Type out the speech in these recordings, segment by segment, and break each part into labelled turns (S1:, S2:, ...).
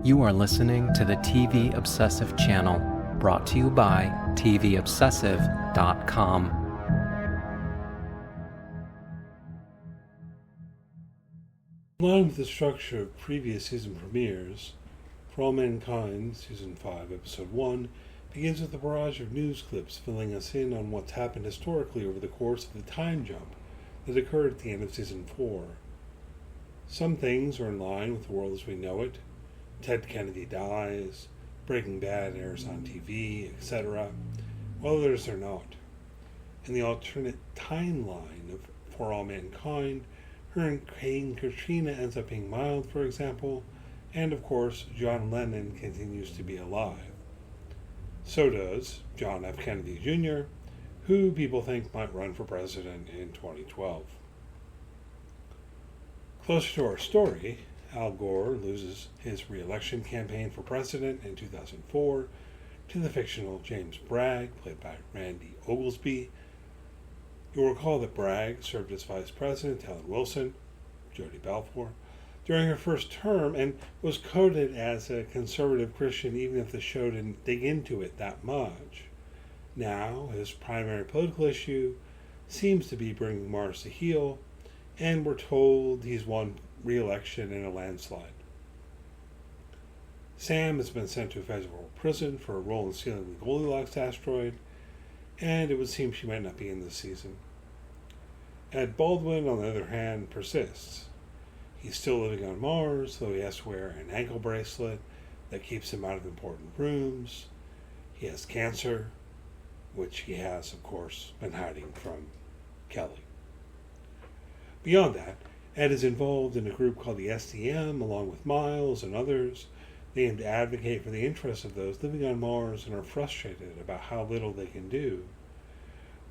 S1: You are listening to the TV Obsessive channel, brought to you by tvobsessive.com.
S2: In line with the structure of previous season premieres, For All Mankind, Season 5, Episode 1, begins with a barrage of news clips filling us in on what's happened historically over the course of the time jump that occurred at the end of Season 4. Some things are in line with the world as we know it. Ted Kennedy dies, Breaking Bad airs on TV, etc., while others are not. In the alternate timeline of For All Mankind, Hurricane Katrina ends up being mild, for example, and of course, John Lennon continues to be alive. So does John F. Kennedy Jr., who people think might run for president in 2012. Closer to our story, Al Gore loses his re-election campaign for president in 2004 to the fictional James Bragg, played by Randy Oglesby. You'll recall that Bragg served as vice president to Helen Wilson, Jody Balfour, during her first term and was coded as a conservative Christian even if the show didn't dig into it that much. Now, his primary political issue seems to be bringing Mars to heel, and we're told he's won re-election in a landslide. Sam has been sent to a federal prison for a role in stealing the Goldilocks asteroid, and it would seem she might not be in this season. Ed Baldwin, on the other hand, persists. He's still living on Mars, though he has to wear an ankle bracelet that keeps him out of important rooms. He has cancer, which he has, of course, been hiding from Kelly. Beyond that, Ed is involved in a group called the SDM, along with Miles and others. They aim to advocate for the interests of those living on Mars and are frustrated about how little they can do.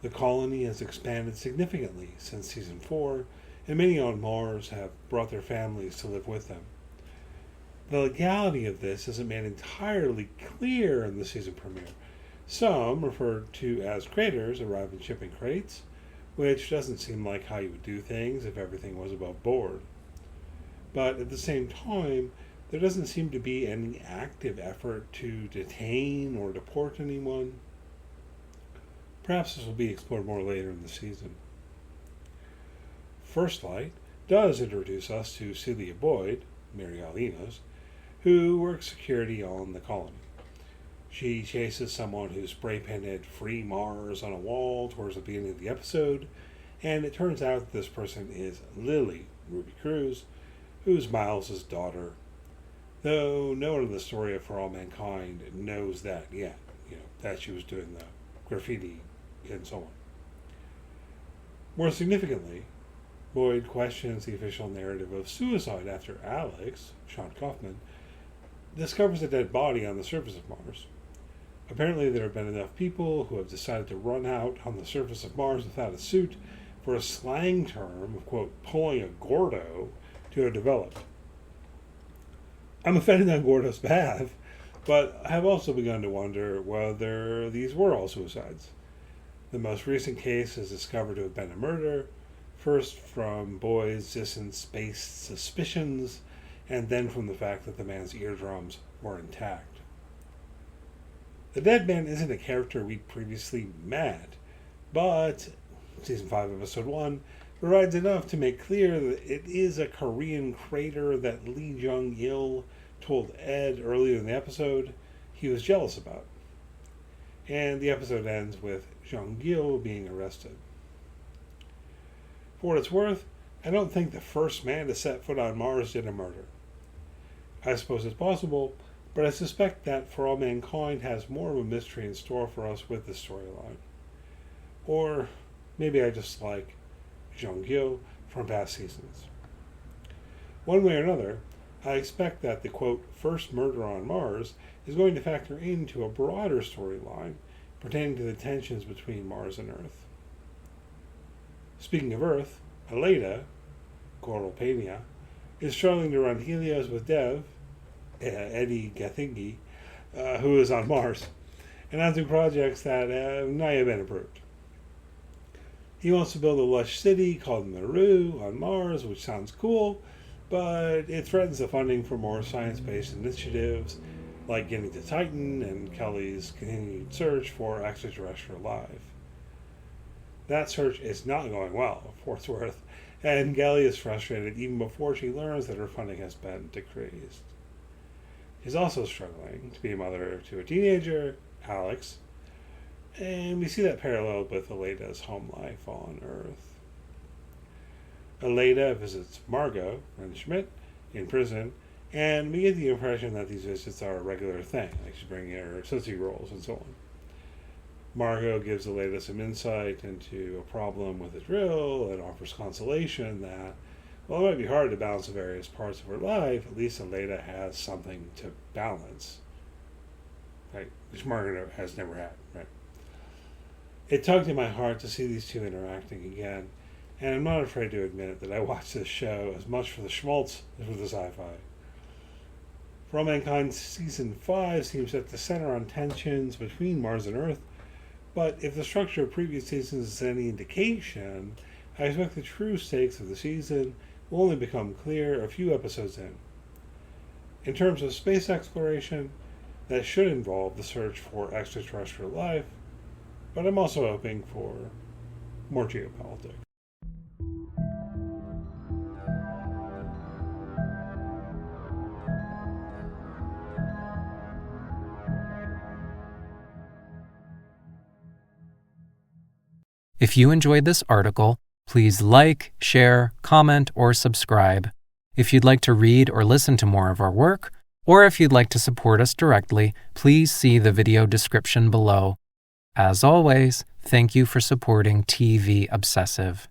S2: The colony has expanded significantly since Season 4, and many on Mars have brought their families to live with them. The legality of this isn't made entirely clear in the season premiere. Some, referred to as craters, arrive in shipping crates, which doesn't seem like how you would do things if everything was above board. But at the same time, there doesn't seem to be any active effort to detain or deport anyone. Perhaps this will be explored more later in the season. First Light does introduce us to Celia Boyd, Mary Alinos, who works security on the colony. She chases someone who spray-painted "Free Mars" on a wall towards the beginning of the episode, and it turns out that this person is Lily Ruby Cruz, who's Miles' daughter, though no one in the story of For All Mankind knows that yet, that she was doing the graffiti and so on. More significantly, Boyd questions the official narrative of suicide after Alex, Sean Kaufman, discovers a dead body on the surface of Mars. Apparently there have been enough people who have decided to run out on the surface of Mars without a suit for a slang term of, quote, pulling a Gordo to have developed. I'm offended on Gordo's behalf, but I have also begun to wonder whether these were all suicides. The most recent case is discovered to have been a murder, first from Boyd's distance-based suspicions, and then from the fact that the man's eardrums were intact. The dead man isn't a character we previously met, but Season 5, Episode 1 provides enough to make clear that it is a Korean crater that Lee Jung-il told Ed earlier in the episode he was jealous about. And the episode ends with Jung-il being arrested. For what it's worth, I don't think the first man to set foot on Mars did a murder. I suppose it's possible, but I suspect that For All Mankind has more of a mystery in store for us with this storyline. Or maybe I just like Jung-il from past seasons. One way or another, I expect that the, quote, first murder on Mars is going to factor into a broader storyline pertaining to the tensions between Mars and Earth. Speaking of Earth, Aleda, Coral Pena, is struggling to run Helios with Dev, Eddie Gathingi, who is on Mars, and on to projects that have not yet been approved. He wants to build a lush city called Meru on Mars, which sounds cool, but it threatens the funding for more science-based initiatives like getting to Titan and Kelly's continued search for extraterrestrial life. That search is not going well, for what it's worth, and Kelly is frustrated even before she learns that her funding has been decreased. She's also struggling to be a mother to a teenager, Alex, and we see that paralleled with Aleda's home life on Earth. Aleda visits Margot and Schmidt in prison, and we get the impression that these visits are a regular thing, like she's bringing her Tootsie Rolls and so on. Margot gives Aleda some insight into a problem with the drill and offers consolation that, while it might be hard to balance the various parts of her life, at least Aleda has something to balance. Right? Which Margot has never had, right? It tugged at my heart to see these two interacting again, and I'm not afraid to admit that I watched this show as much for the schmaltz as for the sci-fi. For All Mankind Season 5 seems set to center on tensions between Mars and Earth, but if the structure of previous seasons is any indication, I expect the true stakes of the season will only become clear a few episodes in. In terms of space exploration, that should involve the search for extraterrestrial life, but I'm also hoping for more geopolitics.
S1: If you enjoyed this article, please like, share, comment, or subscribe. If you'd like to read or listen to more of our work, or if you'd like to support us directly, please see the video description below. As always, thank you for supporting TV Obsessive.